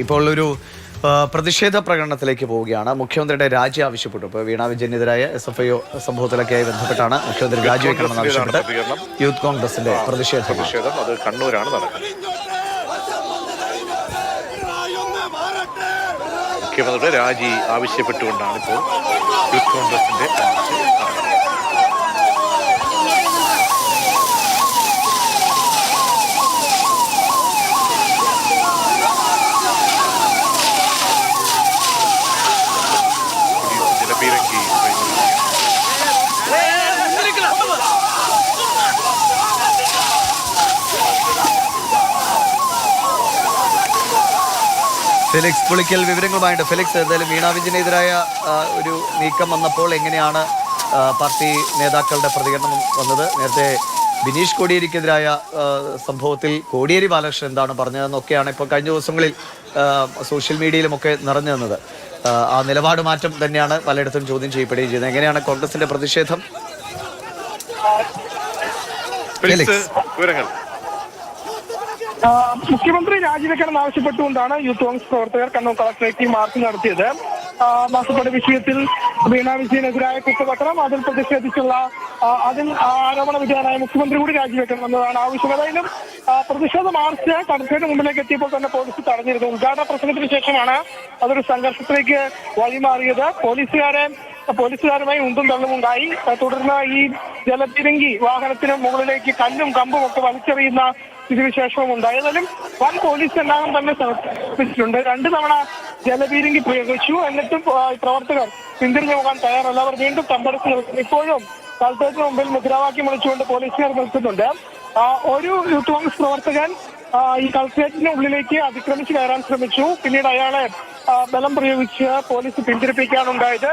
ഇപ്പോൾ ഒരു പ്രതിഷേധ പ്രകടനത്തിലേക്ക് പോവുകയാണ്. മുഖ്യമന്ത്രിയുടെ രാജി ആവശ്യപ്പെട്ടു. ഇപ്പോൾ വീണ വിജയനെതിരായ SFI സംഭവത്തിലൊക്കെയായി ബന്ധപ്പെട്ടാണ് മുഖ്യമന്ത്രി രാജിവെക്കണമെന്ന് ആവശ്യപ്പെട്ട് യൂത്ത് കോൺഗ്രസിന്റെ പ്രതിഷേധം അത് കണ്ണൂരാണ് നടക്കുന്നത്. മുഖ്യമന്ത്രിയുടെ രാജി ആവശ്യപ്പെട്ടുകൊണ്ടാണ് ഇപ്പോൾ യൂത്ത് കോൺഗ്രസിന്റെ ഫെലിക്സ് പുളിക്കൽ വിവരങ്ങളുമായിട്ട്. ഫെലിക്സ്, എന്തായാലും വീണ വിജയനെതിരായ ഒരു നീക്കം വന്നപ്പോൾ എങ്ങനെയാണ് പാർട്ടി നേതാക്കളുടെ പ്രതികരണം വന്നത്? നേരത്തെ ബിനീഷ് കോടിയേരിക്കെതിരായ സംഭവത്തിൽ കോടിയേരി ബാലകൃഷ്ണൻ എന്താണ് പറഞ്ഞതെന്നൊക്കെയാണ് ഇപ്പോൾ കഴിഞ്ഞ ദിവസങ്ങളിൽ സോഷ്യൽ മീഡിയയിലുമൊക്കെ നിറഞ്ഞു നിന്നത്. ആ നിലപാട് മാറ്റം തന്നെയാണ് പലയിടത്തും ചോദ്യം ചെയ്യപ്പെടുകയും ചെയ്യുന്നത്. എങ്ങനെയാണ് കോൺഗ്രസിന്റെ പ്രതിഷേധം? മുഖ്യമന്ത്രി രാജിവെക്കണം ആവശ്യപ്പെട്ടുകൊണ്ടാണ് യൂത്ത് കോൺഗ്രസ് പ്രവർത്തകർ കണ്ണൂർ കളക്ടറേറ്റിൽ മാർച്ച് നടത്തിയത്. മാസപ്പടി വിഷയത്തിൽ വീണ വിജയനെതിരായ കുറ്റപത്രം, അതിൽ പ്രതിഷേധിച്ചുള്ള അതിൽ ആരോപണ വിധേയനായ മുഖ്യമന്ത്രി കൂടി രാജിവെക്കണം എന്നതാണ് ആവശ്യം. ഏതായാലും പ്രതിഷേധ മാർച്ച് കളക്ടറേറ്റിന് മുമ്പിലേക്ക് എത്തിയപ്പോൾ തന്നെ പോലീസ് തടഞ്ഞിരുന്നു. ഉദ്ഘാടന പ്രസംഗത്തിന് ശേഷമാണ് അതൊരു സംഘർഷത്തിലേക്ക് വഴിമാറിയത്. പോലീസുകാരുമായി ഉന്തും തള്ളുമുണ്ടായി. തുടർന്ന് ഈ ജലത്തിരങ്കി വാഹനത്തിന് മുകളിലേക്ക് കല്ലും കമ്പും ഒക്കെ വലിച്ചെറിയുന്ന സ്ഥിതിവിശേഷവും ഉണ്ടായി. ഏതായാലും വൻ പോലീസ് സന്നാഹം തന്നെ സമർപ്പിച്ചിട്ടുണ്ട്. 2 തവണ ജലപീരങ്കി പ്രയോഗിച്ചു. എന്നിട്ടും പ്രവർത്തകർ പിന്തിരിഞ്ഞു പോകാൻ തയ്യാറല്ല. അവർ വീണ്ടും തമ്പെടുത്ത് നിൽക്കുന്നു. ഇപ്പോഴും കളക്ടറേറ്റിന് മുമ്പിൽ മുദ്രാവാക്യം വിളിച്ചുകൊണ്ട് പോലീസുകാർ നിൽക്കുന്നുണ്ട്. ഒരു യൂത്ത് കോൺഗ്രസ് പ്രവർത്തകൻ ഈ കളക്ടറേറ്റിന്റെ ഉള്ളിലേക്ക് അതിക്രമിച്ച് കയറാൻ ശ്രമിച്ചു. പിന്നീട് അയാളെ ബലം പ്രയോഗിച്ച് പോലീസ് പിന്തിരിപ്പിക്കാനുണ്ടായത്.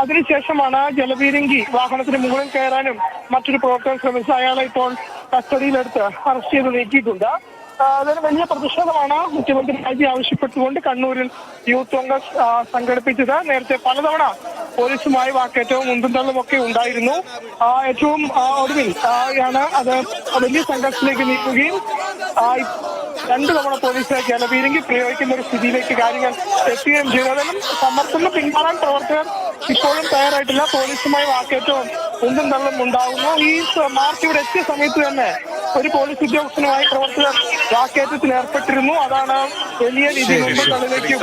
അതിനുശേഷമാണ് ജലപീരങ്കി വാഹനത്തിന് മുകളിൽ കയറാനും മറ്റൊരു പ്രവർത്തകൻ ശ്രമിച്ചത്. അയാളെ ഇപ്പോൾ കസ്റ്റഡിയിലെടുത്ത് അറസ്റ്റ് ചെയ്ത് നീക്കിയിട്ടുണ്ട്. അതിന് വലിയ പ്രതിഷേധമാണ് മുഖ്യമന്ത്രി രാജി ആവശ്യപ്പെട്ടുകൊണ്ട് കണ്ണൂരിൽ യൂത്ത് കോൺഗ്രസ് സംഘടിപ്പിച്ചത്. നേരത്തെ പലതവണ പോലീസുമായി വാക്കേറ്റവും ഉന്തും തള്ളും ഒക്കെ ഉണ്ടായിരുന്നു. ഏറ്റവും ഒടുവിൽ ആണ് അത് വലിയ സംഘർഷത്തിലേക്ക് നീക്കുകയും 2 തവണ പോലീസ് ജലപീരങ്കി പ്രയോഗിക്കുന്ന ഒരു സ്ഥിതിയിലേക്ക് കാര്യങ്ങൾ എത്തുകയും ചെയ്തു. അതെല്ലാം സമ്മർദ്ദം പിന്മാറാൻ പ്രവർത്തകർ ഇപ്പോഴും തയ്യാറായിട്ടില്ല. പോലീസുമായി വാക്കേറ്റവും ഉന്തും തള്ളും ഉണ്ടാകുന്നു. ഈ മാർച്ച് ഇവിടെ എത്തിയ സമയത്ത് തന്നെ ഒരു പോലീസ് ഉദ്യോഗസ്ഥനുമായി പ്രവർത്തകർ വാക്കേറ്റത്തിൽ ഏർപ്പെട്ടിരുന്നു. അതാണ് വലിയ രീതിയിൽ ഉന്തും തള്ളിലേക്ക്